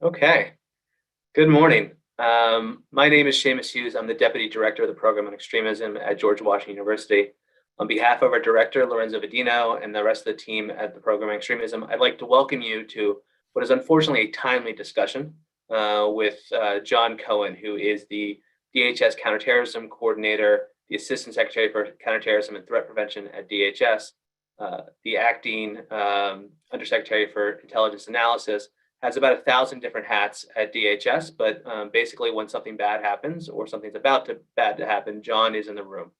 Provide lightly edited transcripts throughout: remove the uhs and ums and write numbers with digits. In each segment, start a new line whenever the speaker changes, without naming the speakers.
Okay, good morning. My name is Seamus Hughes. I'm the Deputy Director of the Program on Extremism at George Washington University. On behalf of our Director, Lorenzo Vadino, and the rest of the team at the Program on Extremism, I'd like to welcome you to what is unfortunately a timely discussion with John Cohen, who is the DHS Counterterrorism Coordinator, the Assistant Secretary for Counterterrorism and Threat Prevention at DHS, the Acting Undersecretary for Intelligence Analysis, has about 1,000 different hats at DHS, but basically when something bad happens or something's bad to happen, John is in the room.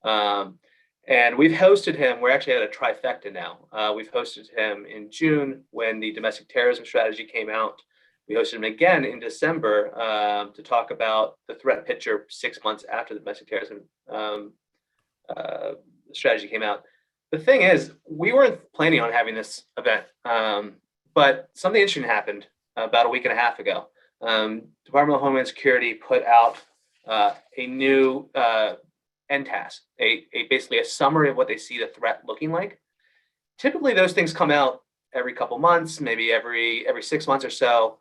And we've hosted him, we're actually at a trifecta now. We've hosted him in June when the domestic terrorism strategy came out. We hosted him again in December to talk about the threat picture 6 months after the domestic terrorism strategy came out. The thing is, we weren't planning on having this event. But something interesting happened about a week and a half ago. Department of Homeland Security put out a new NTAS, basically a summary of what they see the threat looking like. Typically, those things come out every couple months, maybe every 6 months or so.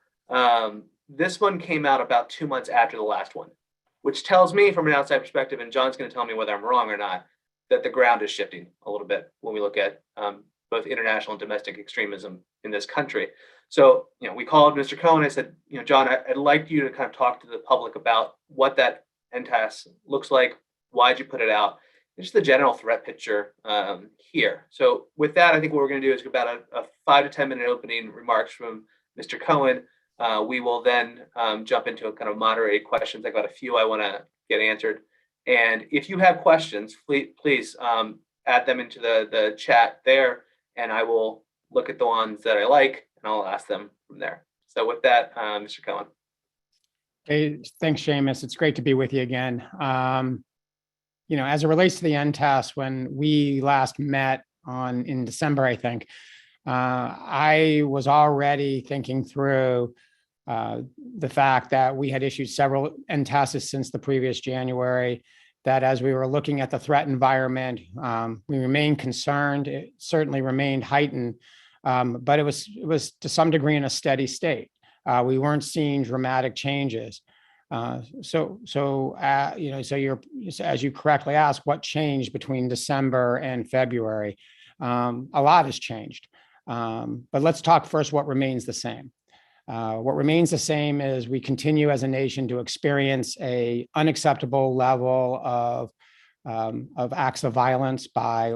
This one came out about 2 months after the last one, which tells me from an outside perspective, and John's going to tell me whether I'm wrong or not, that the ground is shifting a little bit when we look at both international and domestic extremism in this country. So, we called Mr. Cohen. I said, John, I'd like you to kind of talk to the public about what that NTAS looks like. Why'd you put it out? Just the general threat picture here. So with that, I think what we're going to do is about a 5 to 10 minute opening remarks from Mr. Cohen. We will then jump into a kind of moderated questions. I got a few I want to get answered. And if you have questions, please add them into the chat there, and I will look at the ones that I like, and I'll ask them from there. So with that, Mr. Cohen.
Hey, thanks, Seamus. It's great to be with you again. As it relates to the NTAS, when we last met in December, I think, I was already thinking through the fact that we had issued several NTASs since the previous January, that as we were looking at the threat environment, we remained concerned. It certainly remained heightened, but it was to some degree in a steady state. We weren't seeing dramatic changes. So you're, as you correctly asked, what changed between December and February? A lot has changed. But let's talk first what remains the same. What remains the same is we continue as a nation to experience an unacceptable level of acts of violence by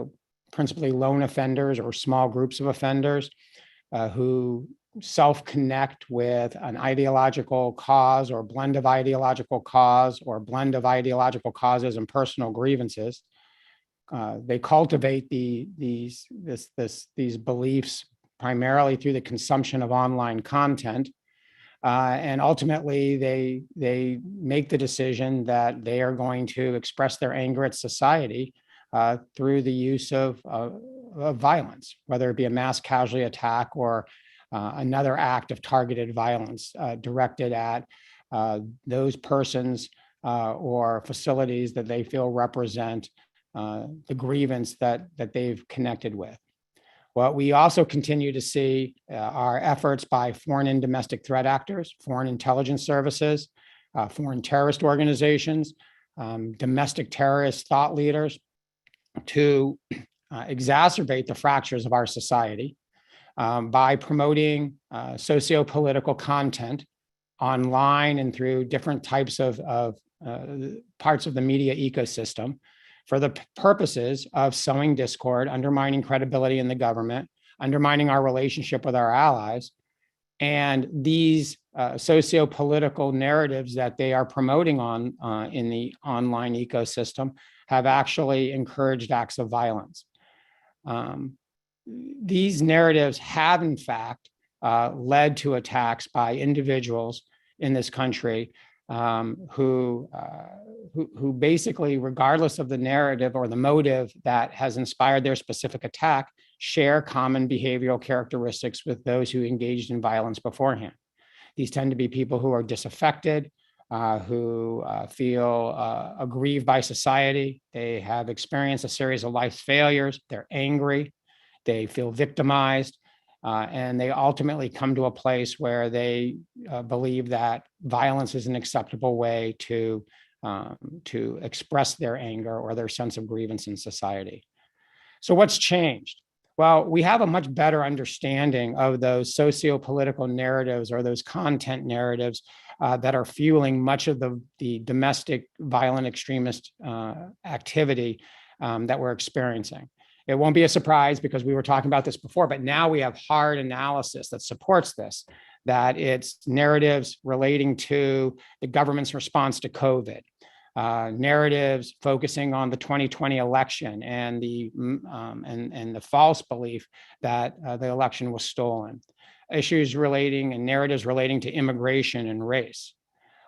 principally lone offenders or small groups of offenders who self-connect with an ideological cause or blend of ideological cause or blend of ideological causes and personal grievances. They cultivate these beliefs primarily through the consumption of online content. And ultimately, they make the decision that they are going to express their anger at society through the use of violence, whether it be a mass casualty attack or another act of targeted violence directed at those persons or facilities that they feel represent the grievance that they've connected with. What we also continue to see are efforts by foreign and domestic threat actors, foreign intelligence services, foreign terrorist organizations, domestic terrorist thought leaders to exacerbate the fractures of our society by promoting socio-political content online and through different types of parts of the media ecosystem for the purposes of sowing discord, undermining credibility in the government, undermining our relationship with our allies. And these socio-political narratives that they are promoting in the online ecosystem have actually encouraged acts of violence. These narratives have, in fact, led to attacks by individuals in this country who basically, regardless of the narrative or the motive that has inspired their specific attack, share common behavioral characteristics with those who engaged in violence beforehand. These tend to be people who are disaffected, who feel aggrieved by society. They have experienced a series of life failures. They're angry. They feel victimized. And they ultimately come to a place where they believe that violence is an acceptable way to express their anger or their sense of grievance in society. So what's changed? Well, we have a much better understanding of those socio-political narratives or those content narratives that are fueling much of the domestic violent extremist activity that we're experiencing. It won't be a surprise because we were talking about this before, but now we have hard analysis that supports this, that it's narratives relating to the government's response to COVID, narratives focusing on the 2020 election and the false belief that the election was stolen, issues relating and narratives relating to immigration and race.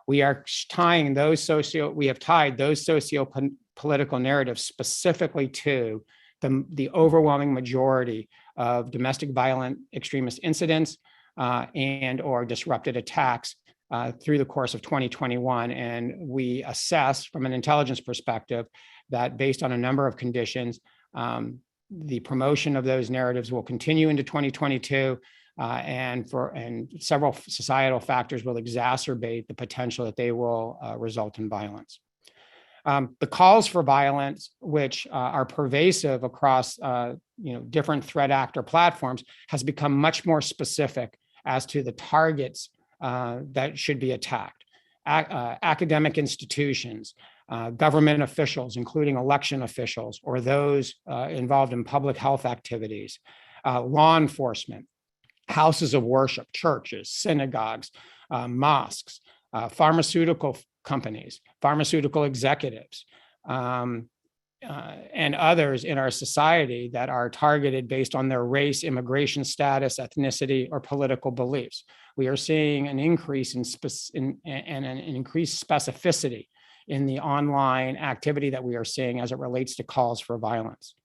We are tying those socio-political narratives specifically to the overwhelming majority of domestic violent extremist incidents and or disrupted attacks through the course of 2021. And we assess from an intelligence perspective that based on a number of conditions, the promotion of those narratives will continue into 2022 and several societal factors will exacerbate the potential that they will result in violence. The calls for violence, which are pervasive across different threat actor platforms, has become much more specific as to the targets that should be attacked. Academic institutions, government officials, including election officials, or those involved in public health activities, law enforcement, houses of worship, churches, synagogues, mosques, pharmaceutical companies, pharmaceutical executives, and others in our society that are targeted based on their race, immigration status, ethnicity, or political beliefs. We are seeing an increase in an increased specificity in the online activity that we are seeing as it relates to calls for violence.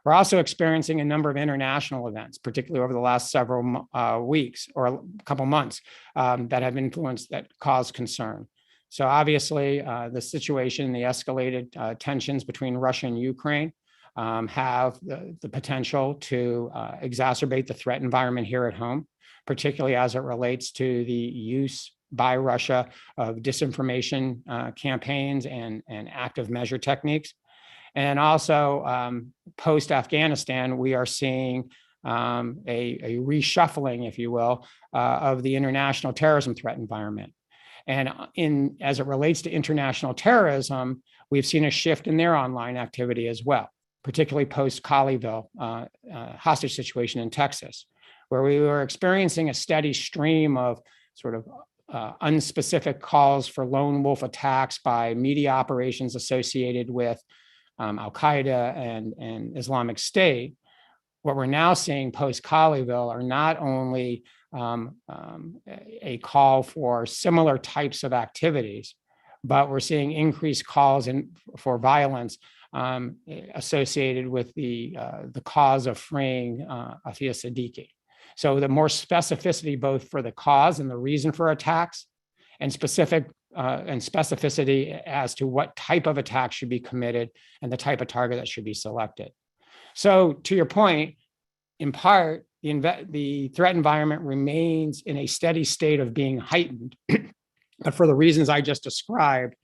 We're also experiencing a number of international events, particularly over the last several weeks or a couple months, that have influenced, that cause concern. So obviously, the situation, the escalated tensions between Russia and Ukraine have the potential to exacerbate the threat environment here at home, particularly as it relates to the use by Russia of disinformation campaigns and active measure techniques. And also post-Afghanistan, we are seeing a reshuffling, if you will, of the international terrorism threat environment. And as it relates to international terrorism, we've seen a shift in their online activity as well, particularly post-Colleyville hostage situation in Texas, where we were experiencing a steady stream of sort of unspecific calls for lone wolf attacks by media operations associated with Al-Qaeda and Islamic State. What we're now seeing post-Colleyville are not only a call for similar types of activities, but we're seeing increased calls for violence associated with the cause of freeing Afia Siddiqui. So the more specificity both for the cause and the reason for attacks, and specificity as to what type of attack should be committed and the type of target that should be selected. So to your point, in part, the threat environment remains in a steady state of being heightened. But for the reasons I just described,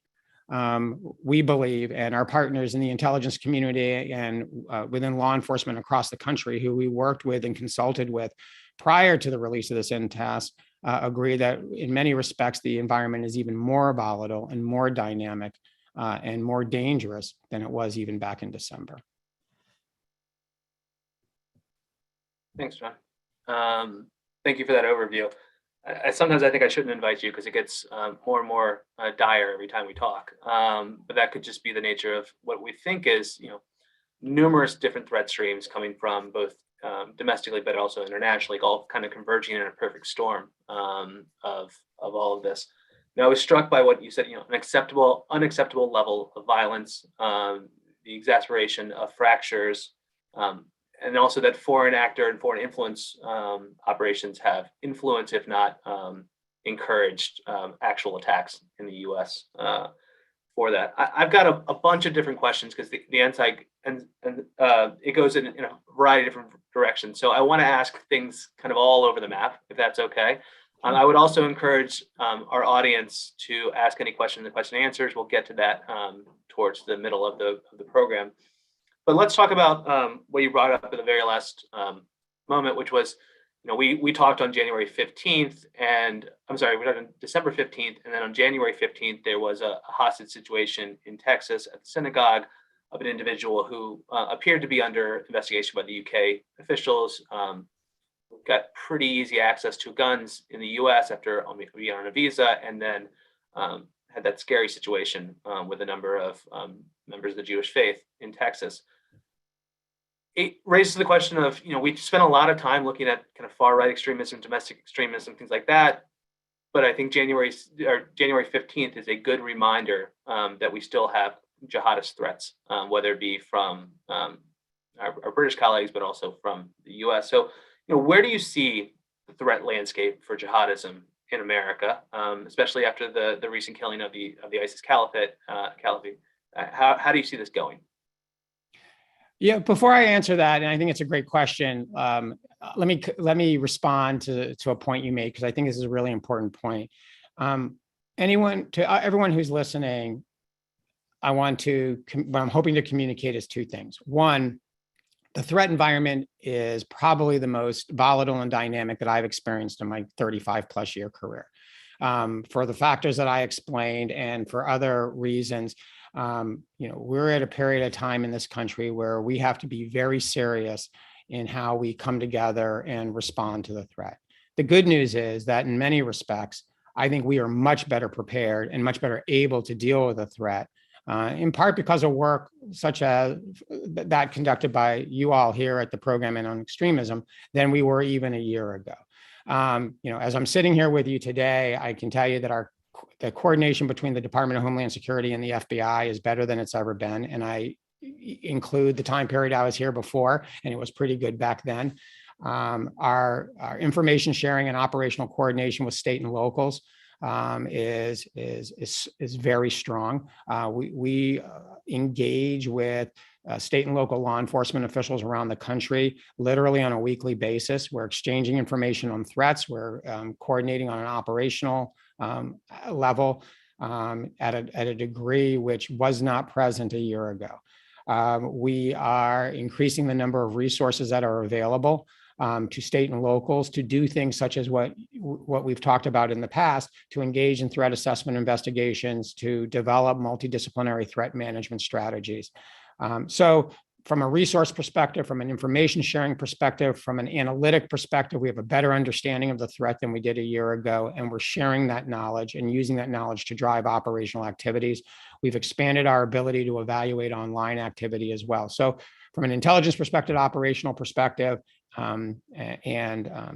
we believe, and our partners in the intelligence community and within law enforcement across the country who we worked with and consulted with prior to the release of this INTAS, agree that in many respects, the environment is even more volatile and more dynamic and more dangerous than it was even back in December.
Thanks, John. Thank you for that overview. Sometimes I think I shouldn't invite you because it gets more and more dire every time we talk. But that could just be the nature of what we think is, numerous different threat streams coming from both domestically, but also internationally, all kind of converging in a perfect storm of all of this. Now, I was struck by what you said, an unacceptable level of violence, the exacerbation of fractures, and also that foreign actor and foreign influence operations have influenced, if not encouraged, actual attacks in the U.S. for that. I've got a bunch of different questions because the anti and it goes in a variety of different directions. So I want to ask things kind of all over the map, if that's okay. I would also encourage our audience to ask any question in the question and answers. We'll get to that towards the middle of the program. But let's talk about what you brought up at the very last moment, which was, we talked on January 15th, and I'm sorry, we talked on December 15th, and then on January 15th, there was a hostage situation in Texas at the synagogue of an individual who appeared to be under investigation by the UK officials. Got pretty easy access to guns in the US after being on a visa, and then had that scary situation with a number of members of the Jewish faith in Texas. It raises the question of, we spent a lot of time looking at kind of far right extremism, domestic extremism, things like that. But I think January 15th is a good reminder that we still have jihadist threats, whether it be from our British colleagues, but also from the US. So, where do you see the threat landscape for jihadism in America, especially after the recent killing of the ISIS caliphate? How do you see this going?
Yeah, before I answer that, and I think it's a great question, let me respond to a point you made, because I think this is a really important point. Everyone who's listening, what I'm hoping to communicate is two things. One, the threat environment is probably the most volatile and dynamic that I've experienced in my 35 plus year career. For the factors that I explained and for other reasons, we're at a period of time in this country where we have to be very serious in how we come together and respond to the threat. The good news is that in many respects, I think we are much better prepared and much better able to deal with the threat, in part because of work such as that conducted by you all here at the Program on Extremism than we were even a year ago. As I'm sitting here with you today, I can tell you that the coordination between the Department of Homeland Security and the FBI is better than it's ever been. And I include the time period I was here before, and it was pretty good back then. Our information sharing and operational coordination with state and locals is very strong. We engage with state and local law enforcement officials around the country, literally on a weekly basis. We're exchanging information on threats. We're coordinating on an operational level at a degree which was not present a year ago. We are increasing the number of resources that are available to state and locals to do things such as what we've talked about in the past, to engage in threat assessment investigations, to develop multidisciplinary threat management strategies. So from a resource perspective, from an information sharing perspective, from an analytic perspective, we have a better understanding of the threat than we did a year ago, and we're sharing that knowledge and using that knowledge to drive operational activities. We've expanded our ability to evaluate online activity as well. So from an intelligence perspective, operational perspective, and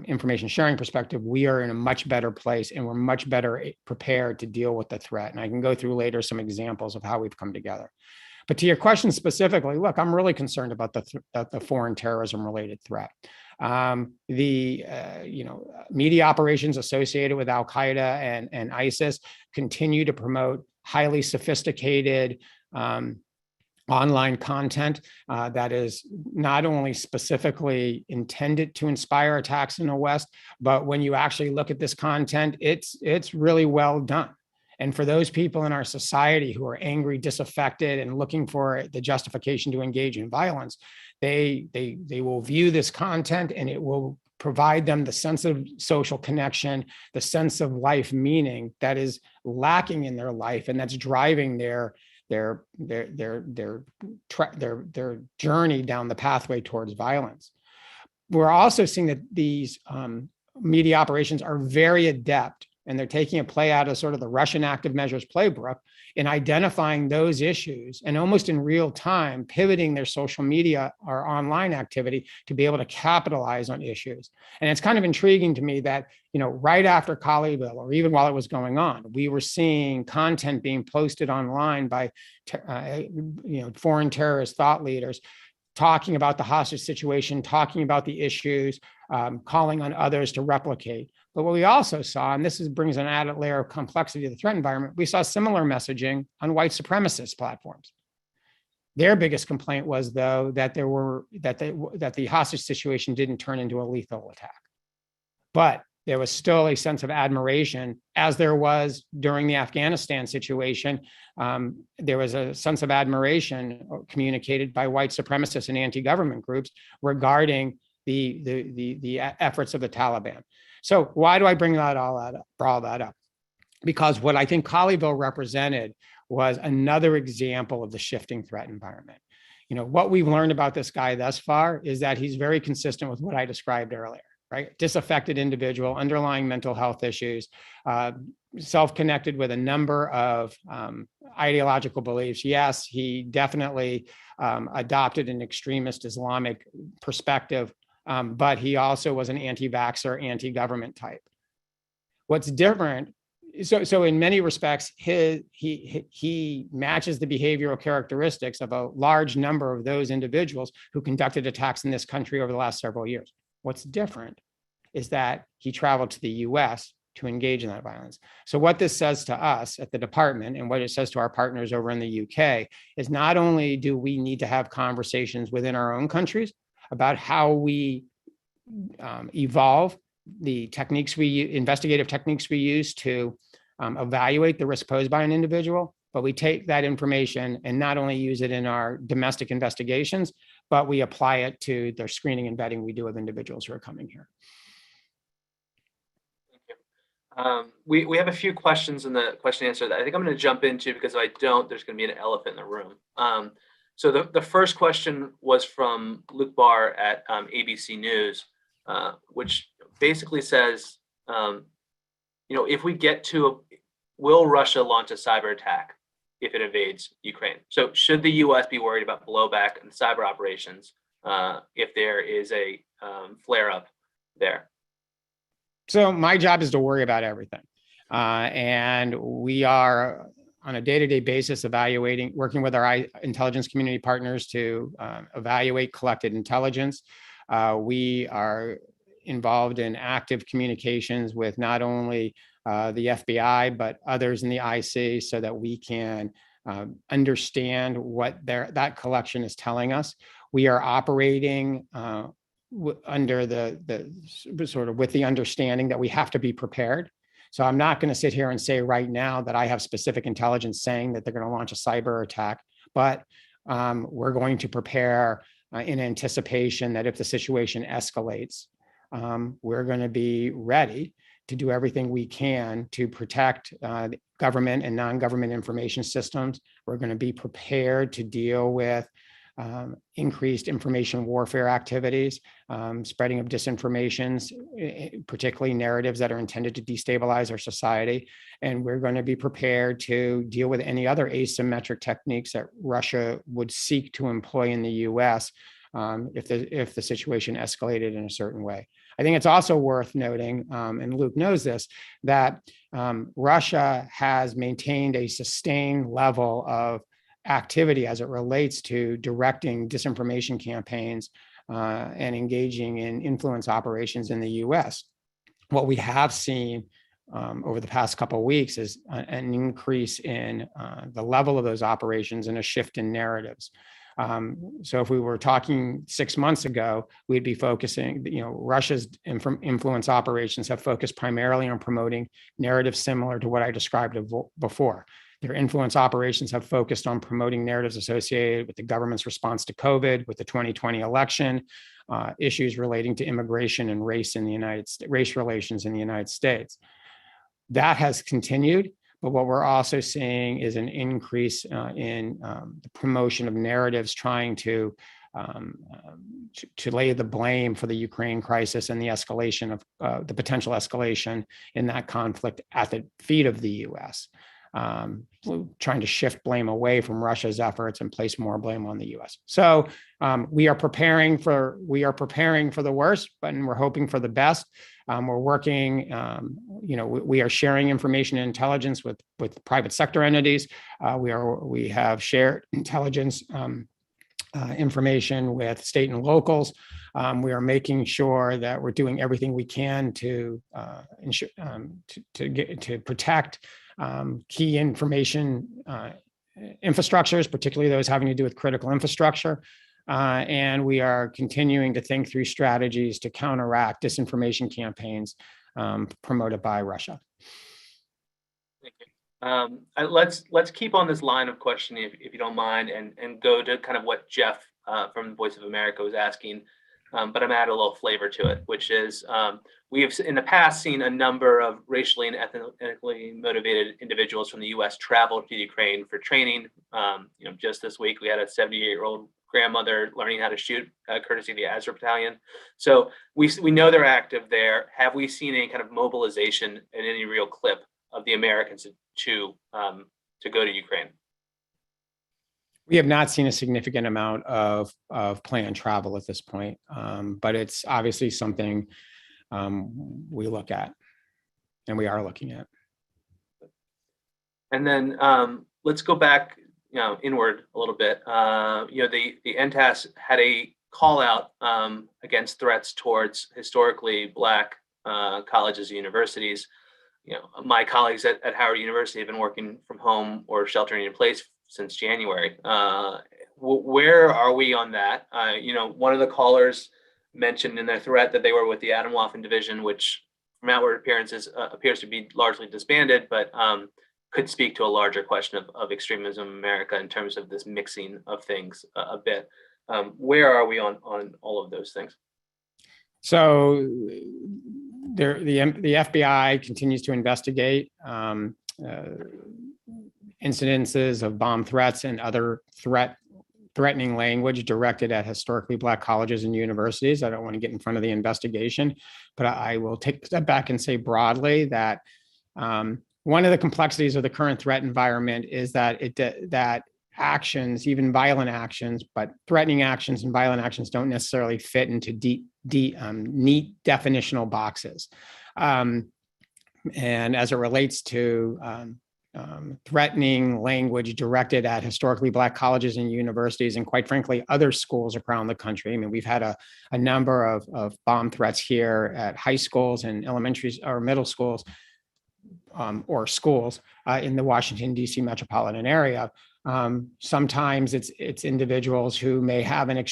information sharing perspective, we are in a much better place, and we're much better prepared to deal with the threat. And I can go through later some examples of how we've come together. But to your question specifically, look, I'm really concerned about the foreign terrorism related threat. Media operations associated with Al Qaeda and ISIS continue to promote highly sophisticated online content that is not only specifically intended to inspire attacks in the West, but when you actually look at this content, it's really well done. And for those people in our society who are angry, disaffected, and looking for the justification to engage in violence, they will view this content, and it will provide them the sense of social connection, the sense of life meaning that is lacking in their life, and that's driving their journey down the pathway towards violence. We're also seeing that these media operations are very adept, and they're taking a play out of sort of the Russian active measures playbook in identifying those issues and almost in real time pivoting their social media or online activity to be able to capitalize on issues. And it's kind of intriguing to me that, right after Colleyville, or even while it was going on, we were seeing content being posted online by, foreign terrorist thought leaders talking about the hostage situation, talking about the issues, calling on others to replicate. But what we also saw, and brings an added layer of complexity to the threat environment, we saw similar messaging on white supremacist platforms. Their biggest complaint was, though, that the hostage situation didn't turn into a lethal attack. But there was still a sense of admiration, as there was during the Afghanistan situation. There was a sense of admiration communicated by white supremacists and anti-government groups regarding the efforts of the Taliban. So why do I bring all that up? Because what I think Colleyville represented was another example of the shifting threat environment. What we've learned about this guy thus far is that he's very consistent with what I described earlier, right? Disaffected individual, underlying mental health issues, self-connected with a number of ideological beliefs. Yes, he definitely adopted an extremist Islamic perspective, but he also was an anti-vaxxer, anti-government type. What's different, so in many respects, he matches the behavioral characteristics of a large number of those individuals who conducted attacks in this country over the last several years. What's different is that he traveled to the US to engage in that violence. So what this says to us at the department, and what it says to our partners over in the UK, is not only do we need to have conversations within our own countries about how we evolve the investigative techniques we use to evaluate the risk posed by an individual, but we take that information and not only use it in our domestic investigations, but we apply it to the screening and vetting we do of individuals who are coming here.
Thank you. We have a few questions in the question and answer that I think I'm going to jump into, because if I don't, there's going to be an elephant in the room. So the first question was from Luke Barr at ABC News, which basically says, if we get to will Russia launch a cyber attack if it invades Ukraine? So should the U.S. be worried about blowback and cyber operations if there is a flare-up there?
So my job is to worry about everything. And we are on a day-to-day basis working with our intelligence community partners to evaluate collected intelligence. We are involved in active communications with not only the FBI, but others in the IC, so that we can understand what that collection is telling us. We are operating under with the understanding that we have to be prepared. So I'm not going to sit here and say right now that I have specific intelligence saying that they're going to launch a cyber attack, but we're going to prepare in anticipation that if the situation escalates, we're going to be ready to do everything we can to protect government and non-government information systems. We're going to be prepared to deal with increased information warfare activities, spreading of disinformations, particularly narratives that are intended to destabilize our society. And we're going to be prepared to deal with any other asymmetric techniques that Russia would seek to employ in the US if the situation escalated in a certain way. I think it's also worth noting, and Luke knows this, that Russia has maintained a sustained level of activity as it relates to directing disinformation campaigns and engaging in influence operations in the US. What we have seen over the past couple of weeks is an increase in the level of those operations and a shift in narratives. So if we were talking 6 months ago, we'd be focusing, Russia's influence operations have focused primarily on promoting narratives similar to what I described before. Their influence operations have focused on promoting narratives associated with the government's response to COVID, with the 2020 election, issues relating to immigration and race in the United States, race relations in the United States. That has continued, but what we're also seeing is an increase in the promotion of narratives trying to lay the blame for the Ukraine crisis and the escalation of the potential escalation in that conflict at the feet of the US. Trying to shift blame away from Russia's efforts and place more blame on the US. So we are preparing for the worst, but we're hoping for the best. We're working, we are sharing information and intelligence with private sector entities. We have shared intelligence information with state and locals. We are making sure that we're doing everything we can to ensure to protect key information infrastructures, particularly those having to do with critical infrastructure. And we are continuing to think through strategies to counteract disinformation campaigns promoted by Russia.
Thank you. Let's keep on this line of questioning, if you don't mind, and go to kind of what Jeff from the Voice of America was asking, but I'm adding a little flavor to it, which is we have in the past seen a number of racially and ethnically motivated individuals from the U.S. travel to Ukraine for training. Just this week we had a 78-year-old grandmother learning how to shoot, courtesy of the Azure Battalion. So we know they're active there. Have we seen any kind of mobilization in any real clip of the Americans to go to Ukraine?
We have not seen a significant amount of planned travel at this point, but it's obviously something we look at, and we are looking at.
And then let's go back, inward a little bit. The NTAS had a call out against threats towards historically Black colleges and universities. My colleagues at Howard University have been working from home or sheltering in place since January. Where are we on that? One of the callers mentioned in their threat that they were with the Atomwaffen division, which from outward appearances appears to be largely disbanded, but could speak to a larger question of extremism in America in terms of this mixing of things a bit. Where are we on all of those things?
So the FBI continues to investigate incidences of bomb threats and other threatening language directed at historically Black colleges and universities. I don't want to get in front of the investigation, but I will take a step back and say broadly that one of the complexities of the current threat environment is that that actions, even violent actions, but threatening actions and violent actions don't necessarily fit into neat definitional boxes. And as it relates to threatening language directed at historically Black colleges and universities, and quite frankly, other schools around the country. I mean, we've had a number of bomb threats here at high schools and elementary or middle schools, or schools in the Washington, D.C. metropolitan area. Sometimes it's individuals who may have an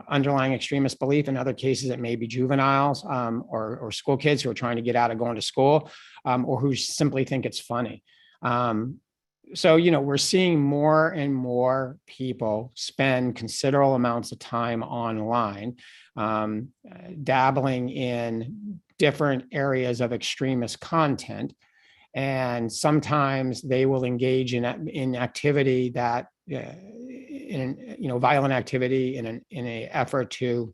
underlying extremist belief. In other cases, it may be juveniles or school kids who are trying to get out of going to school, or who simply think it's funny. So, we're seeing more and more people spend considerable amounts of time online, dabbling in different areas of extremist content. And sometimes they will engage in activity that, violent activity in an effort to,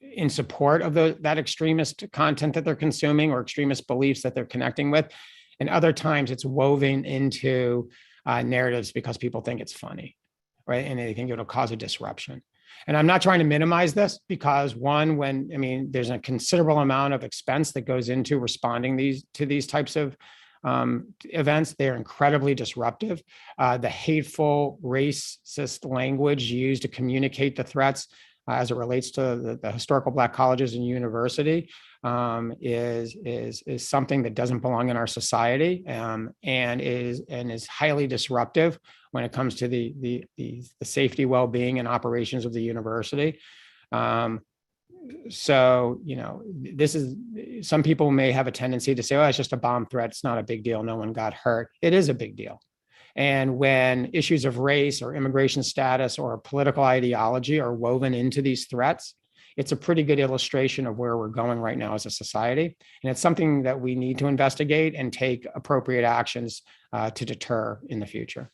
in support of that extremist content that they're consuming or extremist beliefs that they're connecting with. And other times it's woven into narratives because people think it's funny, right? And they think it'll cause a disruption. And I'm not trying to minimize this because there's a considerable amount of expense that goes into responding to these types of events. They're incredibly disruptive. The hateful, racist language used to communicate the threats as it relates to the historical Black colleges and university is something that doesn't belong in our society, and is highly disruptive when it comes to the safety, well-being, and operations of the university. So, this is, some people may have a tendency to say, oh, it's just a bomb threat. It's not a big deal. No one got hurt. It is a big deal. And when issues of race or immigration status or political ideology are woven into these threats, it's a pretty good illustration of where we're going right now as a society. And it's something that we need to investigate and take appropriate actions to deter in the future.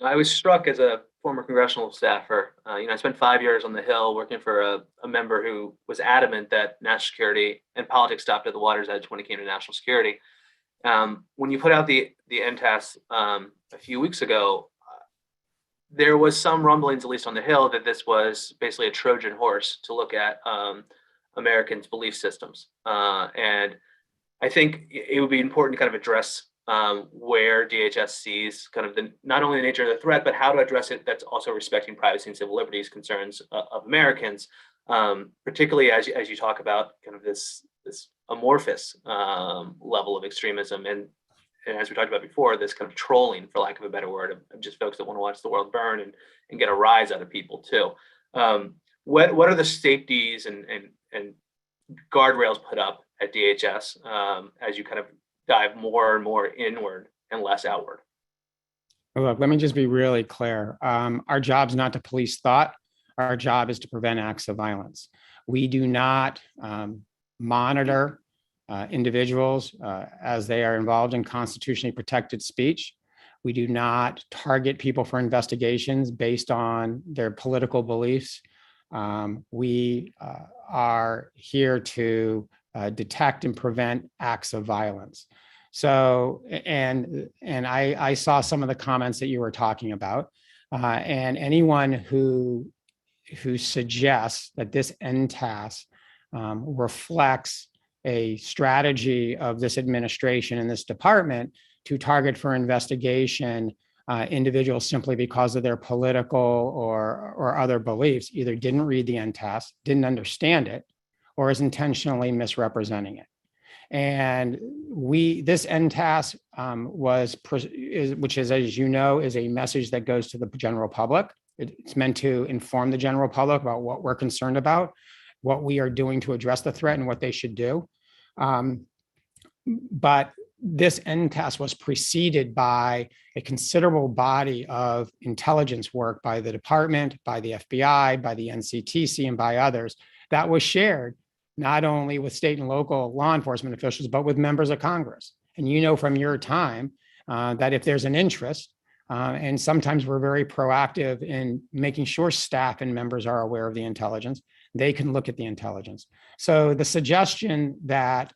I was struck as a former congressional staffer. I spent 5 years on the Hill working for a member who was adamant that national security and politics stopped at the water's edge when it came to national security. When you put out the NTAS a few weeks ago, there was some rumblings, at least on the Hill, that this was basically a Trojan horse to look at Americans' belief systems. And I think it would be important to kind of address where DHS sees kind of not only the nature of the threat, but how to address it that's also respecting privacy and civil liberties concerns of Americans, particularly as you talk about kind of this amorphous level of extremism. And as we talked about before, this kind of trolling, for lack of a better word, of just folks that want to watch the world burn and get a rise out of people too. What are the safeties and guardrails put up at DHS as you kind of dive more and more inward and less outward?
Look, let me just be really clear. Our job is not to police thought. Our job is to prevent acts of violence. We do not monitor individuals as they are involved in constitutionally protected speech. We do not target people for investigations based on their political beliefs. We are here to detect and prevent acts of violence. So, and I saw some of the comments that you were talking about, and anyone who suggests that this NTAS reflects a strategy of this administration and this department to target for investigation individuals simply because of their political or other beliefs either didn't read the NTAS, didn't understand it, or is intentionally misrepresenting it. And this NTAS which is, as you know, is a message that goes to the general public. It's meant to inform the general public about what we're concerned about, what we are doing to address the threat, and what they should do. But this NTAS was preceded by a considerable body of intelligence work by the department, by the FBI, by the NCTC, and by others that was shared not only with state and local law enforcement officials, but with members of Congress. And you know from your time that if there's an interest, and sometimes we're very proactive in making sure staff and members are aware of the intelligence, they can look at the intelligence. So the suggestion that,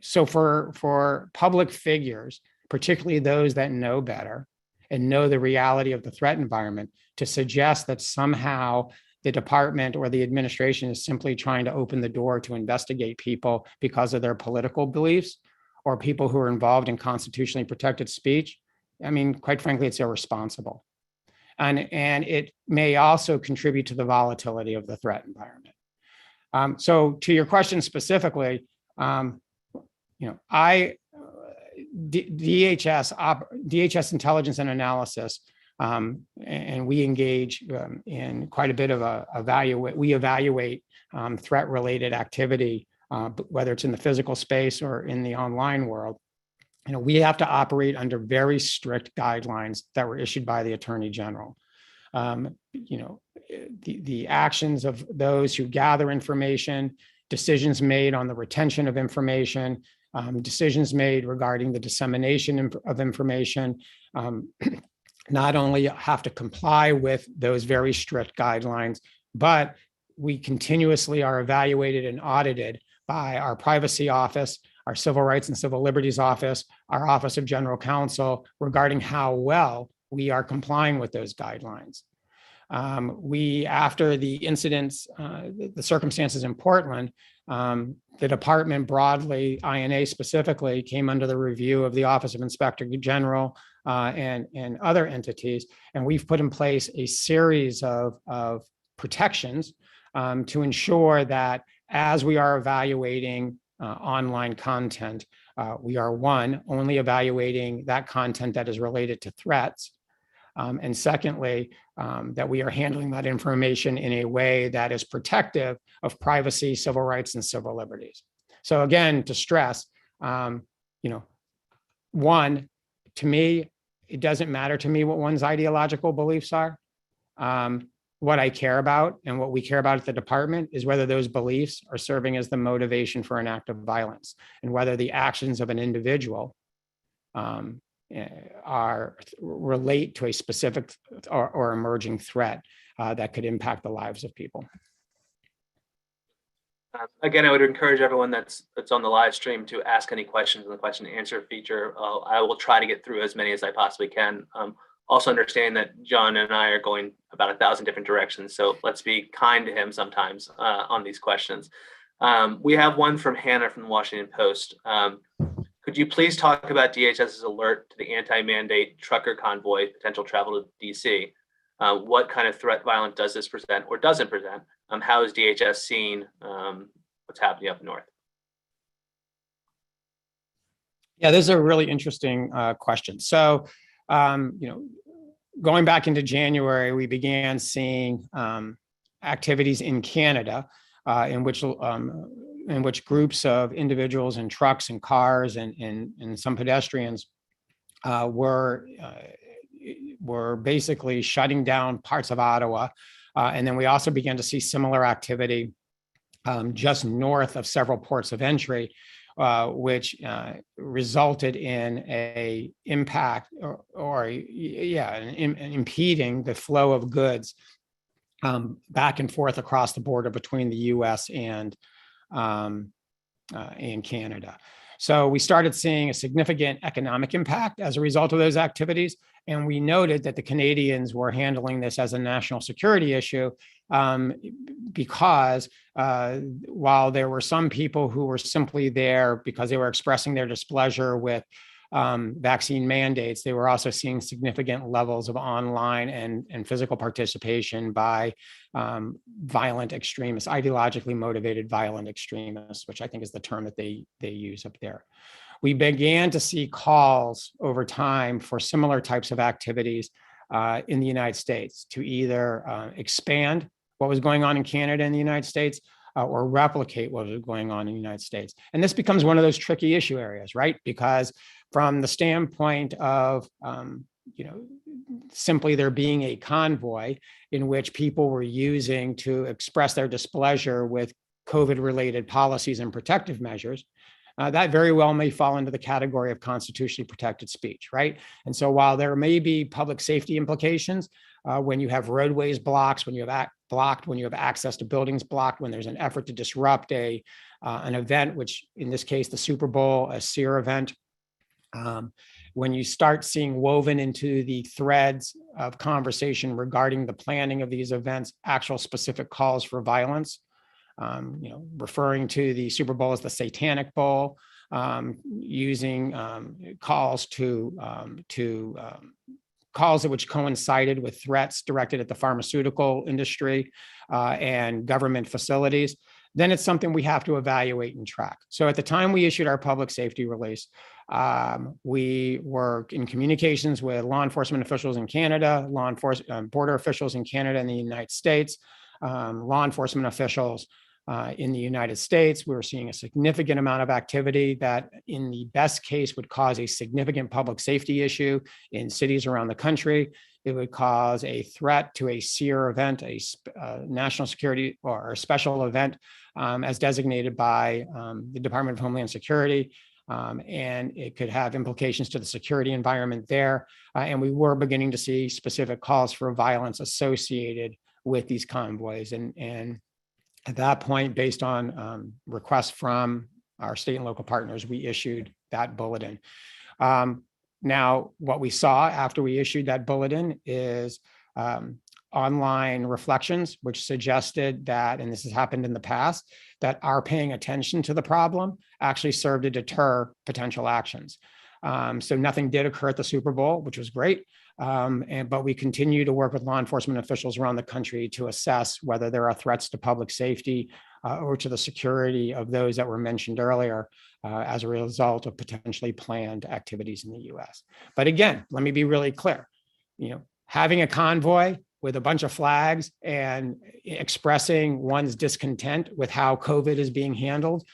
so for public figures, particularly those that know better and know the reality of the threat environment, to suggest that somehow the department or the administration is simply trying to open the door to investigate people because of their political beliefs or people who are involved in constitutionally protected speech, I mean, quite frankly, it's irresponsible. And it may also contribute to the volatility of the threat environment. So to your question specifically, DHS intelligence and analysis, and we engage in quite a bit of we evaluate threat-related activity, whether it's in the physical space or in the online world. We have to operate under very strict guidelines that were issued by the Attorney General. The actions of those who gather information, decisions made on the retention of information, decisions made regarding the dissemination of information, not only have to comply with those very strict guidelines, but we continuously are evaluated and audited by our privacy office, our Civil Rights and Civil Liberties Office, our Office of General Counsel, regarding how well we are complying with those guidelines. After the incidents, the circumstances in Portland, the department broadly, INA specifically, came under the review of the Office of Inspector General and other entities, and we've put in place a series of protections to ensure that as we are evaluating online content, we are only evaluating that content that is related to threats, and secondly, that we are handling that information in a way that is protective of privacy, civil rights, and civil liberties. So again, to stress, to me, it doesn't matter to me what one's ideological beliefs are. What I care about and what we care about at the department is whether those beliefs are serving as the motivation for an act of violence, and whether the actions of an individual relate to a specific or emerging threat that could impact the lives of people.
Again, I would encourage everyone that's on the live stream to ask any questions in the question and answer feature. I will try to get through as many as I possibly can. Also understand that John and I are going about 1,000 different directions, so let's be kind to him sometimes on these questions. We have one from Hannah from the Washington Post. Could Could you please talk about DHS's alert to the anti-mandate trucker convoy potential travel to DC? What kind of threat violence does this present or doesn't present? How is DHS seeing what's happening up north?
Yeah, this is a really interesting question. So, going back into January, we began seeing activities in Canada in which groups of individuals and trucks and cars and some pedestrians were basically shutting down parts of Ottawa. And then we also began to see similar activity just north of several ports of entry, which resulted in an impact impeding the flow of goods back and forth across the border between the U.S. and Canada. So we started seeing a significant economic impact as a result of those activities. And we noted that the Canadians were handling this as a national security issue because while there were some people who were simply there because they were expressing their displeasure with vaccine mandates, they were also seeing significant levels of online and physical participation by violent extremists, ideologically motivated violent extremists, which I think is the term that they use up there. We began to see calls over time for similar types of activities in the United States to either expand what was going on in Canada and the United States or replicate what was going on in the United States. And this becomes one of those tricky issue areas, right? Because from the standpoint of, simply there being a convoy in which people were using to express their displeasure with COVID-related policies and protective measures, that very well may fall into the category of constitutionally protected speech, right? And so while there may be public safety implications, when you have roadways blocked, when you have access to buildings blocked, when there's an effort to disrupt an event, which in this case, the Super Bowl, a SEER event, when you start seeing woven into the threads of conversation regarding the planning of these events, actual specific calls for violence, referring to the Super Bowl as the Satanic Bowl, using calls calls which coincided with threats directed at the pharmaceutical industry and government facilities, then it's something we have to evaluate and track. So at the time we issued our public safety release, we were in communications with law enforcement officials in Canada, border officials in Canada and the United States, law enforcement officials in the United States. We were seeing a significant amount of activity that in the best case would cause a significant public safety issue in cities around the country. It would cause a threat to a SEER event, a national security or a special event as designated by the Department of Homeland Security. And it could have implications to the security environment there. And we were beginning to see specific calls for violence associated with these convoys. And at that point, based on requests from our state and local partners, we issued that bulletin. Now, what we saw after we issued that bulletin is online reflections, which suggested that, and this has happened in the past, that our paying attention to the problem actually served to deter potential actions. So nothing did occur at the Super Bowl, which was great. But we continue to work with law enforcement officials around the country to assess whether there are threats to public safety or to the security of those that were mentioned earlier as a result of potentially planned activities in the U.S. But again, let me be really clear. Having a convoy with a bunch of flags and expressing one's discontent with how COVID is being handled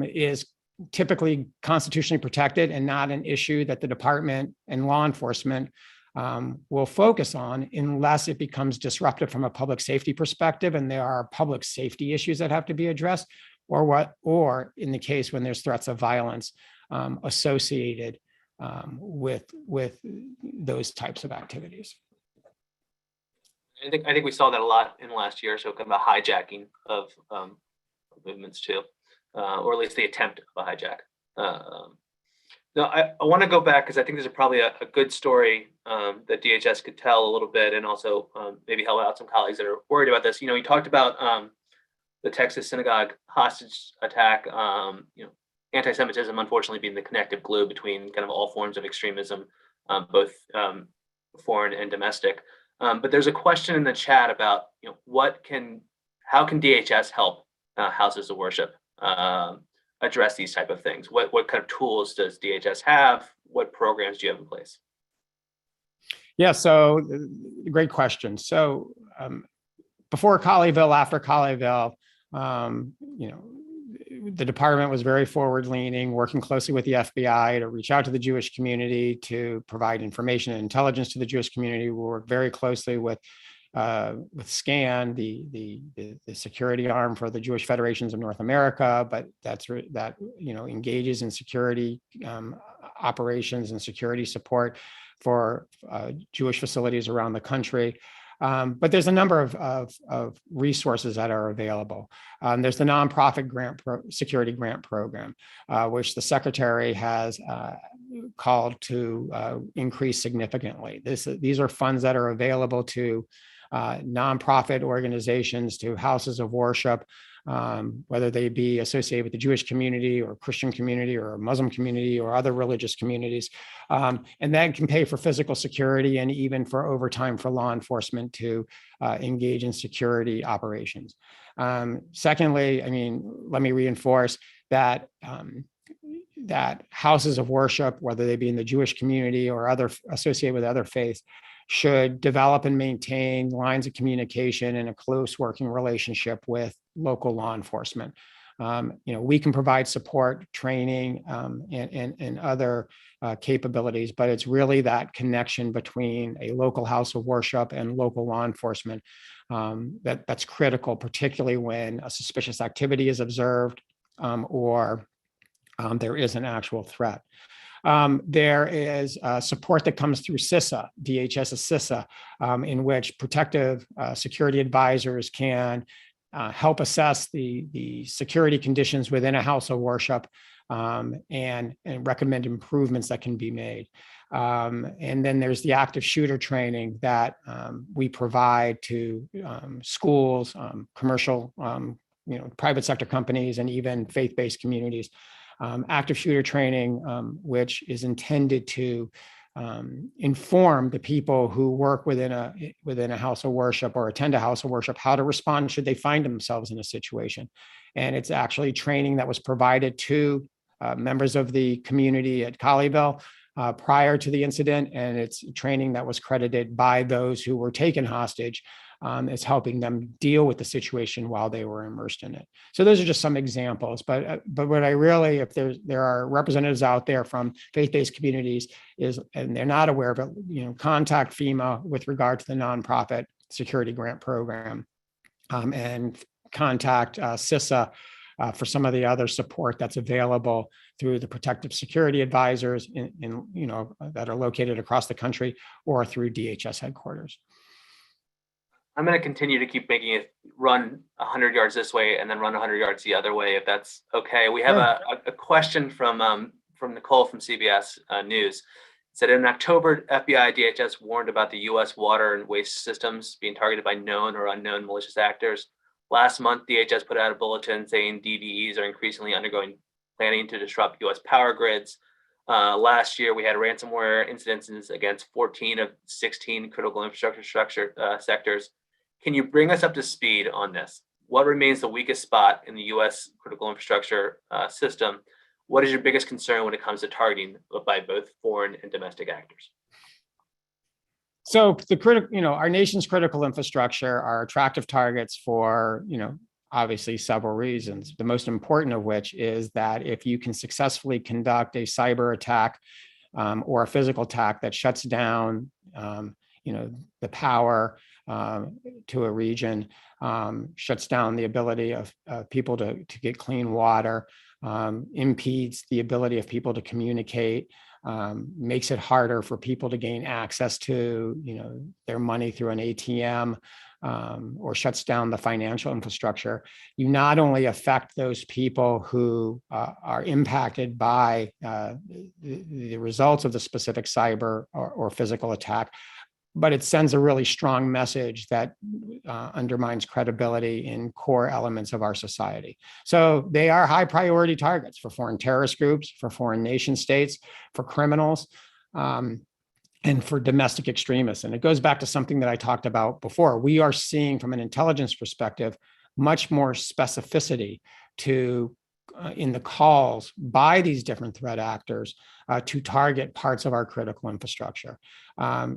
is typically constitutionally protected and not an issue that the department and law enforcement will focus on unless it becomes disruptive from a public safety perspective and there are public safety issues that have to be addressed, or in the case when there's threats of violence associated with those types of activities.
I think we saw that a lot in the last year or so, kind of a hijacking of movements too, or at least the attempt of a hijack. Now, I want to go back because I think there's probably a good story that DHS could tell a little bit, and also maybe help out some colleagues that are worried about this. You talked about the Texas synagogue hostage attack, anti-Semitism, unfortunately, being the connective glue between kind of all forms of extremism, both foreign and domestic. But there's a question in the chat about, how can DHS help houses of worship address these type of things? What kind of tools does DHS have? What programs do you have in place?
Yeah, so great question. So before Colleyville, after Colleyville, the department was very forward-leaning, working closely with the FBI to reach out to the Jewish community, to provide information and intelligence to the Jewish community. We work very closely with SCAN, the security arm for the Jewish Federations of North America, but that engages in security operations and security support for Jewish facilities around the country. But there's a number of resources that are available. There's the nonprofit security grant program, which the secretary has called to increase significantly. These are funds that are available to nonprofit organizations, to houses of worship, whether they be associated with the Jewish community or Christian community or Muslim community or other religious communities. And that can pay for physical security and even for overtime for law enforcement to engage in security operations. Secondly, let me reinforce that that houses of worship, whether they be in the Jewish community or other associated with other faiths, should develop and maintain lines of communication and a close working relationship with local law enforcement. We can provide support, training, and other capabilities, but it's really that connection between a local house of worship and local law enforcement that's critical, particularly when a suspicious activity is observed or there is an actual threat. There is support that comes through CISA, DHS's CISA, in which protective security advisors can help assess the security conditions within a house of worship and recommend improvements that can be made. And then there's the active shooter training that we provide to schools, commercial, private sector companies, and even faith-based communities. Active shooter training, which is intended to inform the people who work within a house of worship or attend a house of worship how to respond should they find themselves in a situation. And it's actually training that was provided to members of the community at Colleyville prior to the incident, and it's training that was credited by those who were taken hostage as helping them deal with the situation while they were immersed in it. So those are just some examples, but what I really, if there are representatives out there from faith-based communities and they're not aware of it, contact FEMA with regard to the nonprofit security grant program, and contact CISA for some of the other support that's available through the protective security advisors that are located across the country or through DHS headquarters.
I'm going to continue to keep making it run 100 yards this way and then run 100 yards the other way, if that's okay. We have a question from Nicole from CBS News. It said, in October, FBI DHS warned about the U.S. water and waste systems being targeted by known or unknown malicious actors. Last month, DHS put out a bulletin saying DVEs are increasingly undergoing planning to disrupt U.S. power grids. Last year, we had ransomware incidences against 14 of 16 critical infrastructure sectors. Can you bring us up to speed on this? What remains the weakest spot in the U.S. critical infrastructure system? What is your biggest concern when it comes to targeting by both foreign and domestic actors?
So our nation's critical infrastructure are attractive targets for, obviously several reasons. The most important of which is that if you can successfully conduct a cyber attack or a physical attack that shuts down, the power to a region, shuts down the ability of people to get clean water, impedes the ability of people to communicate, makes it harder for people to gain access to, their money through an ATM, or shuts down the financial infrastructure. You not only affect those people who are impacted by the results of the specific cyber or physical attack, but it sends a really strong message that undermines credibility in core elements of our society. So they are high priority targets for foreign terrorist groups, for foreign nation states, for criminals, and for domestic extremists. And it goes back to something that I talked about before. We are seeing, from an intelligence perspective, much more specificity to in the calls by these different threat actors to target parts of our critical infrastructure.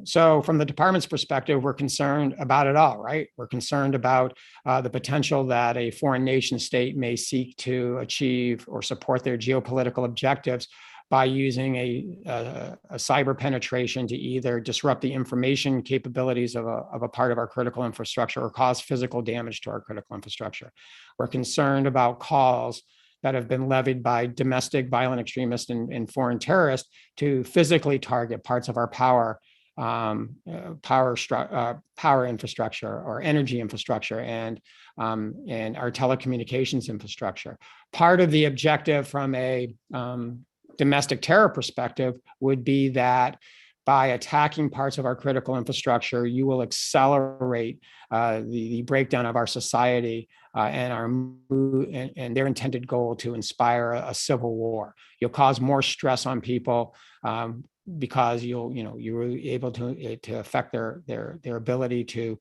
So from the department's perspective, we're concerned about it all, right? We're concerned about the potential that a foreign nation state may seek to achieve or support their geopolitical objectives by using a cyber penetration to either disrupt the information capabilities of a part of our critical infrastructure or cause physical damage to our critical infrastructure. We're concerned about calls that have been levied by domestic violent extremists and foreign terrorists to physically target parts of our power infrastructure or energy infrastructure and our telecommunications infrastructure. Part of the objective from a domestic terror perspective would be that by attacking parts of our critical infrastructure, you will accelerate the breakdown of our society and their intended goal to inspire a civil war. You'll cause more stress on people because you're able to affect their ability to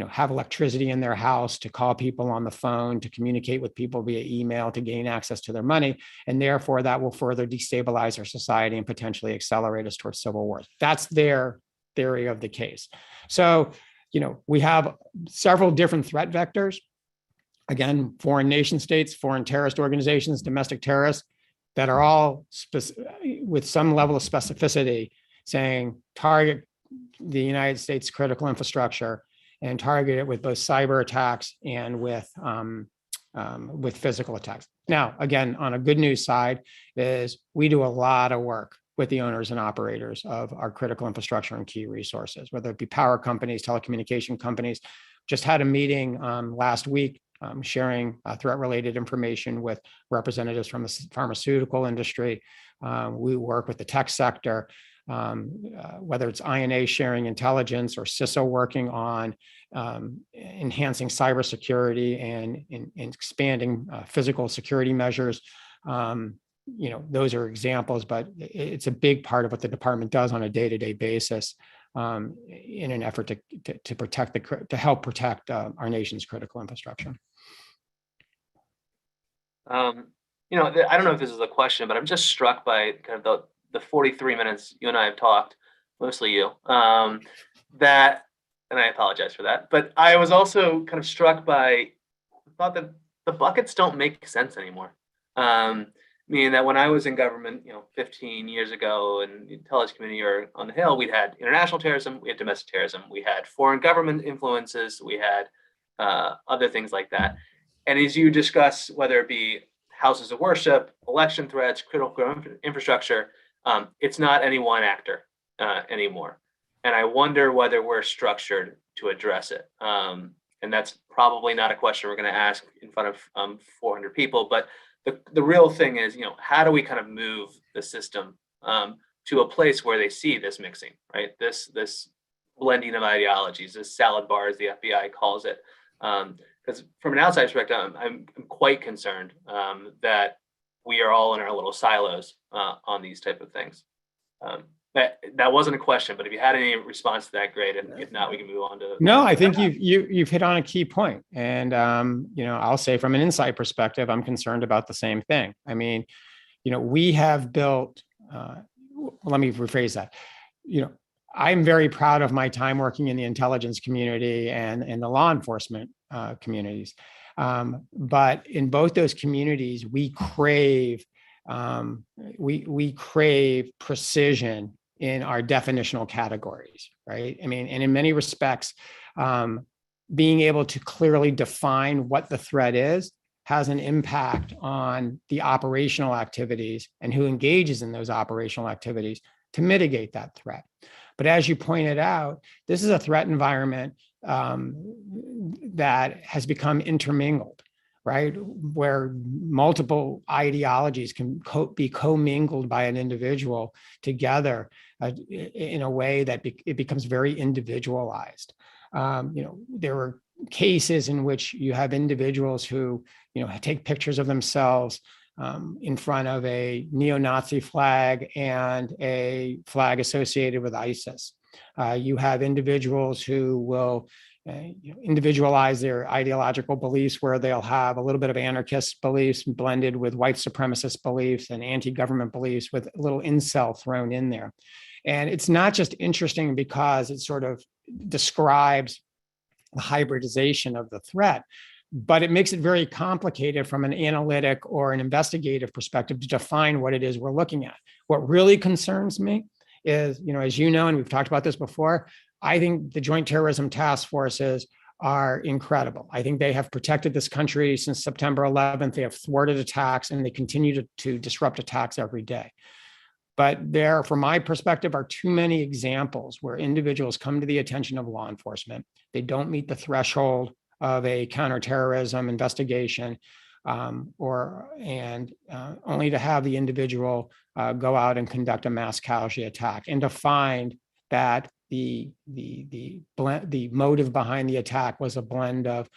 have electricity in their house, to call people on the phone, to communicate with people via email, to gain access to their money, and therefore that will further destabilize our society and potentially accelerate us towards civil wars. That's their theory of the case. So we have several different threat vectors. Again, foreign nation states, foreign terrorist organizations, domestic terrorists, that are all with some level of specificity saying target the United States critical infrastructure and target it with both cyber attacks and with physical attacks. Now, again, on a good news side is we do a lot of work with the owners and operators of our critical infrastructure and key resources, whether it be power companies, telecommunication companies. Just had a meeting last week sharing threat-related information with representatives from the pharmaceutical industry. We work with the tech sector, whether it's INA sharing intelligence or CISA working on enhancing cybersecurity and expanding physical security measures. Those are examples, but it's a big part of what the department does on a day-to-day basis in an effort to help protect our nation's critical infrastructure.
I don't know if this is a question, but I'm just struck by kind of the 43 minutes you and I have talked, mostly you, and I apologize for that, but I was also kind of struck by the thought that the buckets don't make sense anymore. Meaning that when I was in government, 15 years ago in the intelligence community or on the Hill, we'd had international terrorism, we had domestic terrorism, we had foreign government influences, we had other things like that. And as you discuss, whether it be houses of worship, election threats, critical infrastructure, it's not any one actor anymore. And I wonder whether we're structured to address it. And that's probably not a question we're going to ask in front of 400 people, but the real thing is, how do we kind of move the system to a place where they see this mixing, right? This blending of ideologies, this salad bar, as the FBI calls it. Because from an outside perspective, I'm quite concerned that we are all in our little silos on these type of things. That wasn't a question, but if you had any response to that, great. And if not, we can move on to.
No, I think you've hit on a key point. And I'll say from an inside perspective, I'm concerned about the same thing. I mean, we have built. Let me rephrase that. I'm very proud of my time working in the intelligence community and in the law enforcement communities. But in both those communities, we crave precision in our definitional categories, right? I mean, and in many respects, being able to clearly define what the threat is has an impact on the operational activities and who engages in those operational activities to mitigate that threat. But as you pointed out, this is a threat environment that has become intermingled, right? Where multiple ideologies can be commingled by an individual together in a way that it becomes very individualized. There were cases in which you have individuals who, take pictures of themselves in front of a neo-Nazi flag and a flag associated with ISIS. You have individuals who will individualize their ideological beliefs, where they'll have a little bit of anarchist beliefs blended with white supremacist beliefs and anti-government beliefs with a little incel thrown in there. And it's not just interesting because it sort of describes the hybridization of the threat, but it makes it very complicated from an analytic or an investigative perspective to define what it is we're looking at. What really concerns me is, as you know, and we've talked about this before, I think the Joint Terrorism Task Forces are incredible. I think they have protected this country since September 11th. They have thwarted attacks, and they continue to disrupt attacks every day. But there, from my perspective, are too many examples where individuals come to the attention of law enforcement. They don't meet the threshold of a counterterrorism investigation, only to have the individual go out and conduct a mass casualty attack, and to find that the motive behind the attack was a blend of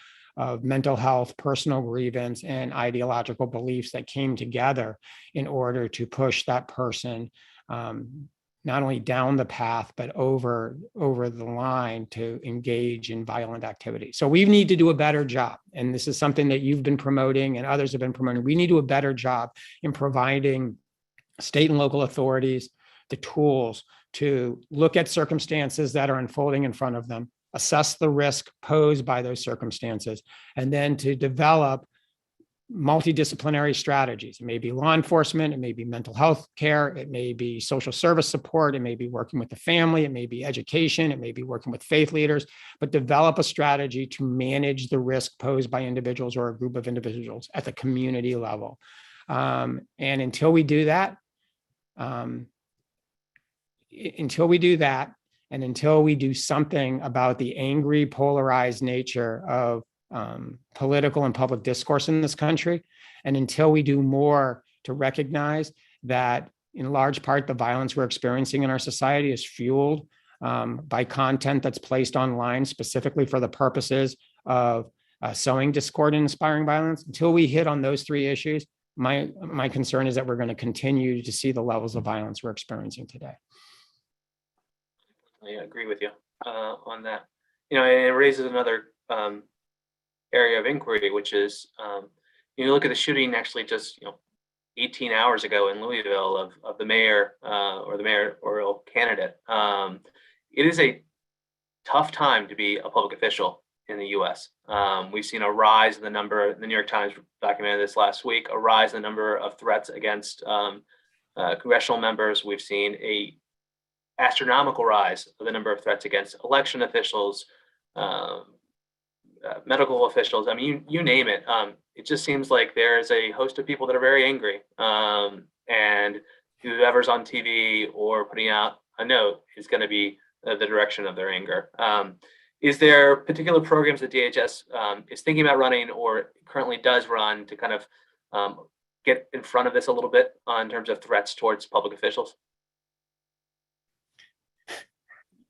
mental health, personal grievance, and ideological beliefs that came together in order to push that person not only down the path, but over the line to engage in violent activity. So we need to do a better job. And this is something that you've been promoting and others have been promoting. We need to do a better job in providing state and local authorities the tools to look at circumstances that are unfolding in front of them, assess the risk posed by those circumstances, and then to develop multidisciplinary strategies. It may be law enforcement, it may be mental health care, it may be social service support, it may be working with the family, it may be education, it may be working with faith leaders, but develop a strategy to manage the risk posed by individuals or a group of individuals at the community level. And until we do that, and until we do something about the angry, polarized nature of political and public discourse in this country, and until we do more to recognize that in large part the violence we're experiencing in our society is fueled by content that's placed online specifically for the purposes of sowing discord and inspiring violence, until we hit on those three issues, my concern is that we're going to continue to see the levels of violence we're experiencing today.
I agree with you on that. And it raises another area of inquiry, which is you look at the shooting actually just 18 hours ago in Louisville of the mayor or the mayoral candidate. It is a tough time to be a public official in the U.S. We've seen a rise in the number. The New York Times documented this last week. A rise in the number of threats against congressional members. We've seen a astronomical rise of the number of threats against election officials, medical officials. I mean, you name it. It just seems like there is a host of people that are very angry, and whoever's on TV or putting out a note is going to be the direction of their anger. Is there particular programs that DHS is thinking about running or currently does run to kind of get in front of this a little bit in terms of threats towards public officials?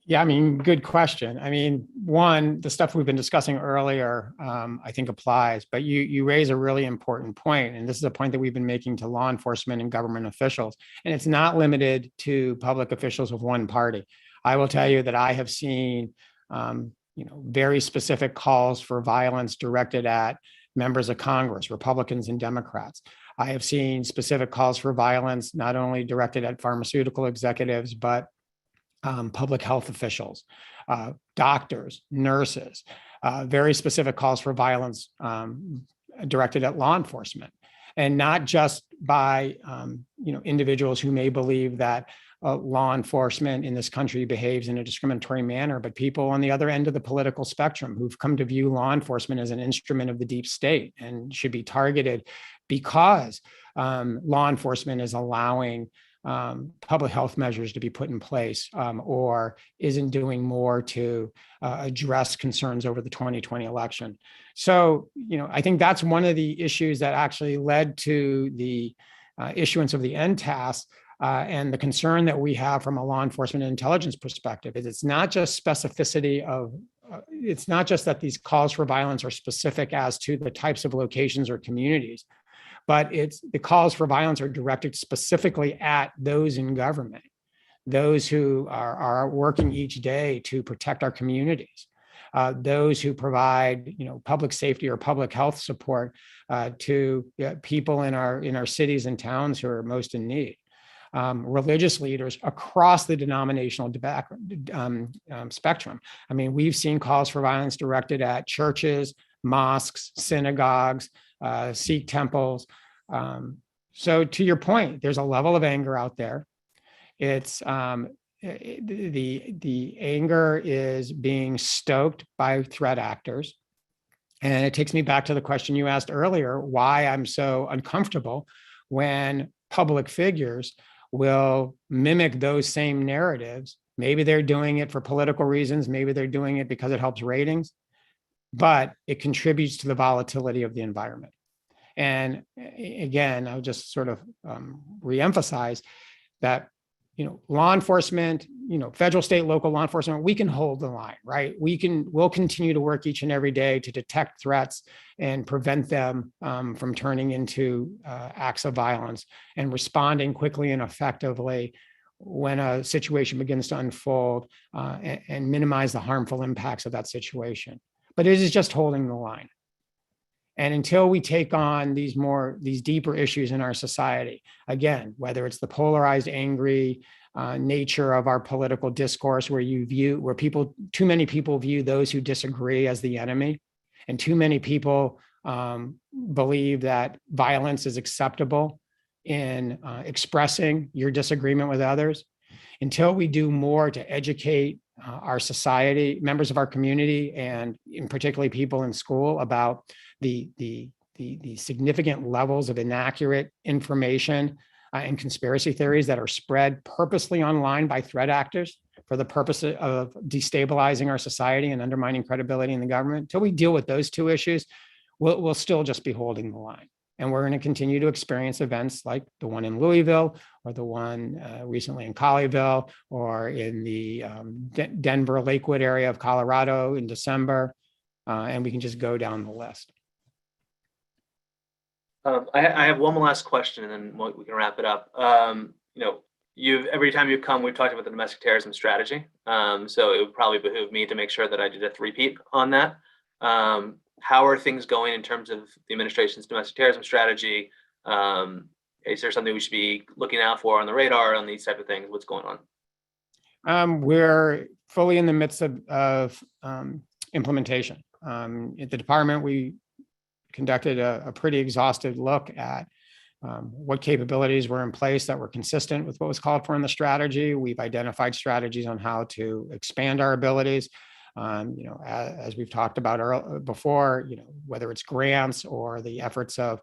Yeah, I mean, good question. I mean, one, the stuff we've been discussing earlier, I think applies, but you raise a really important point, and this is a point that we've been making to law enforcement and government officials, and it's not limited to public officials of one party. I will tell you that I have seen, very specific calls for violence directed at members of Congress, Republicans and Democrats. I have seen specific calls for violence not only directed at pharmaceutical executives, but public health officials, doctors, nurses, very specific calls for violence directed at law enforcement, and not just by individuals who may believe that law enforcement in this country behaves in a discriminatory manner, but people on the other end of the political spectrum who've come to view law enforcement as an instrument of the deep state and should be targeted because law enforcement is allowing public health measures to be put in place, or isn't doing more to address concerns over the 2020 election. So, I think that's one of the issues that actually led to the issuance of the NTAS. And the concern that we have from a law enforcement and intelligence perspective is it's not just specificity of, it's not just that these calls for violence are specific as to the types of locations or communities, but it's the calls for violence are directed specifically at those in government, those who are working each day to protect our communities, those who provide, public safety or public health support to people in our cities and towns who are most in need. Religious leaders across the denominational spectrum. I mean, we've seen calls for violence directed at churches, mosques, synagogues, Sikh temples. So to your point, there's a level of anger out there. It's the anger is being stoked by threat actors. And it takes me back to the question you asked earlier, why I'm so uncomfortable when public figures will mimic those same narratives. Maybe they're doing it for political reasons. Maybe they're doing it because it helps ratings, but it contributes to the volatility of the environment. And again, I'll just sort of reemphasize that, law enforcement, federal, state, local law enforcement, we can hold the line, right? We'll continue to work each and every day to detect threats and prevent them from turning into acts of violence and responding quickly and effectively when a situation begins to unfold and minimize the harmful impacts of that situation. But it is just holding the line. And until we take on these deeper issues in our society, again, whether it's the polarized, angry nature of our political discourse, where too many people view those who disagree as the enemy, and too many people believe that violence is acceptable in expressing your disagreement with others, until we do more to educate our society, members of our community, and in particularly people in school about the significant levels of inaccurate information and conspiracy theories that are spread purposely online by threat actors for the purpose of destabilizing our society and undermining credibility in the government. Until we deal with those two issues, we'll still just be holding the line. And we're going to continue to experience events like the one in Louisville, or the one recently in Colleyville, or in the Denver, Lakewood area of Colorado in December. And we can just go down the list.
I have one last question, and then we can wrap it up. Every time you've come, we've talked about the domestic terrorism strategy. So it would probably behoove me to make sure that I did a three-peat on that. How are things going in terms of the administration's domestic terrorism strategy? Is there something we should be looking out for on the radar on these type of things? What's going on?
We're fully in the midst of implementation. At the department, we conducted a pretty exhaustive look at what capabilities were in place that were consistent with what was called for in the strategy. We've identified strategies on how to expand our abilities. As we've talked about before, whether it's grants or the efforts of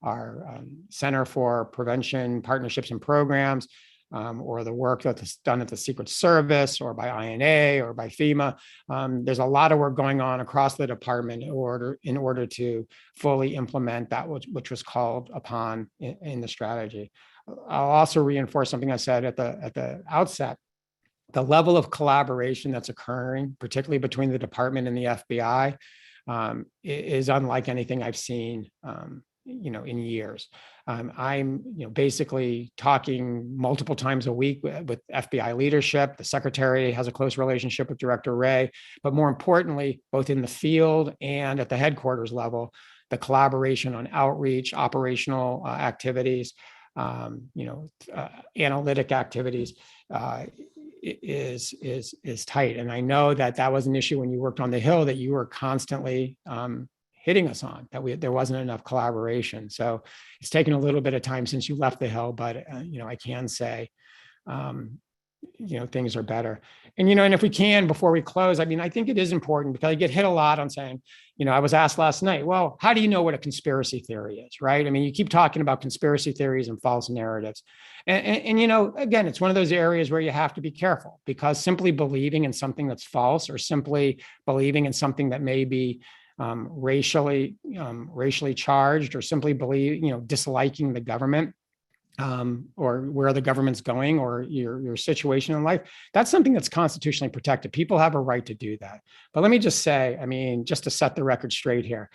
our Center for Prevention, Partnerships and Programs, or the work that's done at the Secret Service or by INA or by FEMA. There's a lot of work going on across the department in order to fully implement that which was called upon in the strategy. I'll also reinforce something I said at the outset. The level of collaboration that's occurring, particularly between the department and the FBI, is unlike anything I've seen, in years. I'm, basically talking multiple times a week with FBI leadership. The secretary has a close relationship with Director Wray, but more importantly, both in the field and at the headquarters level, the collaboration on outreach, operational activities, analytic activities, is tight. And I know that was an issue when you worked on the Hill, that you were constantly hitting us on, that there wasn't enough collaboration. So it's taken a little bit of time since you left the Hill, but I can say things are better. And, and if we can, before we close, I mean, I think it is important because I get hit a lot on saying, I was asked last night, well, how do you know what a conspiracy theory is, right? I mean, you keep talking about conspiracy theories and false narratives. And again, it's one of those areas where you have to be careful because simply believing in something that's false or simply believing in something that may be racially charged or simply disliking the government or where the government's going or your situation in life, that's something that's constitutionally protected. People have a right to do that. But let me just say, I mean, just to set the record straight here,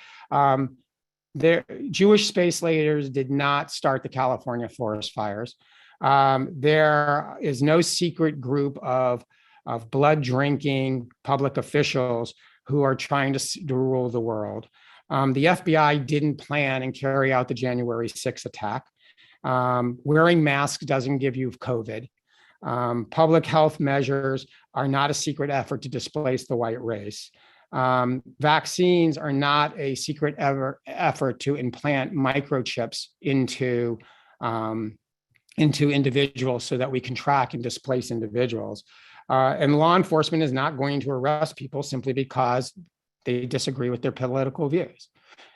Jewish space leaders did not start the California forest fires. There is no secret group of blood drinking public officials who are trying to rule the world. The FBI didn't plan and carry out the January 6th attack. Wearing masks doesn't give you COVID. Public health measures are not a secret effort to displace the white race. Vaccines are not a secret effort to implant microchips into individuals so that we can track and displace individuals. And law enforcement is not going to arrest people simply because they disagree with their political views.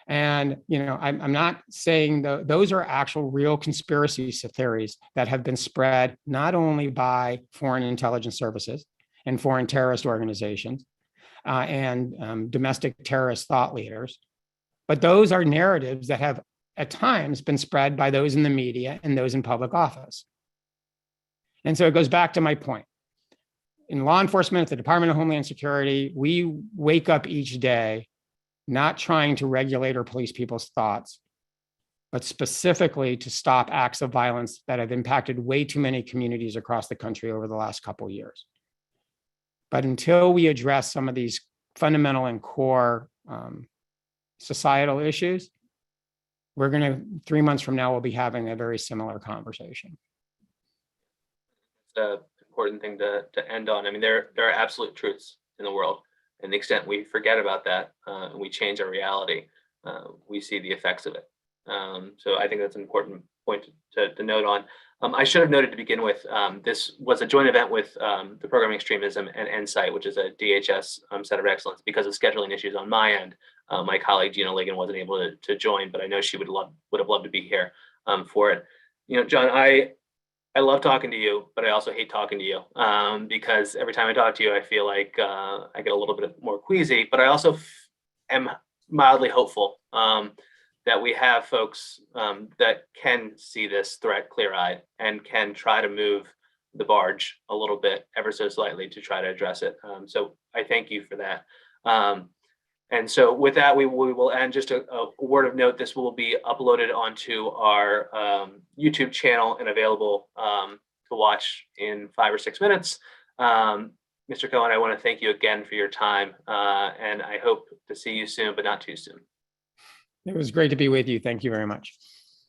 And, I'm not saying those are actual real conspiracy theories that have been spread not only by foreign intelligence services and foreign terrorist organizations and domestic terrorist thought leaders, but those are narratives that have at times been spread by those in the media and those in public office. And so it goes back to my point. In law enforcement, at the Department of Homeland Security, we wake up each day not trying to regulate or police people's thoughts, but specifically to stop acts of violence that have impacted way too many communities across the country over the last couple of years. But until we address some of these fundamental and core societal issues, 3 months from now, we'll be having a very similar conversation.
It's an important thing to end on. I mean, there are absolute truths in the world. And the extent we forget about that and we change our reality, we see the effects of it. So I think that's an important point to note on. I should have noted to begin with, this was a joint event with the Programming Extremism and Insight, which is a DHS Center of Excellence. Because of scheduling issues on my end, my colleague Gina Ligon wasn't able to join, but I know she would have loved to be here for it. John, I love talking to you, but I also hate talking to you because every time I talk to you, I feel like I get a little bit more queasy, but I also am mildly hopeful that we have folks that can see this threat clear-eyed and can try to move the barge a little bit, ever so slightly, to try to address it. So I thank you for that. And so with that, we will end. Just a word of note, this will be uploaded onto our YouTube channel and available to watch in 5 or 6 minutes. Mr. Cohen, I want to thank you again for your time, and I hope to see you soon, but not too soon.
It was great to be with you. Thank you very much.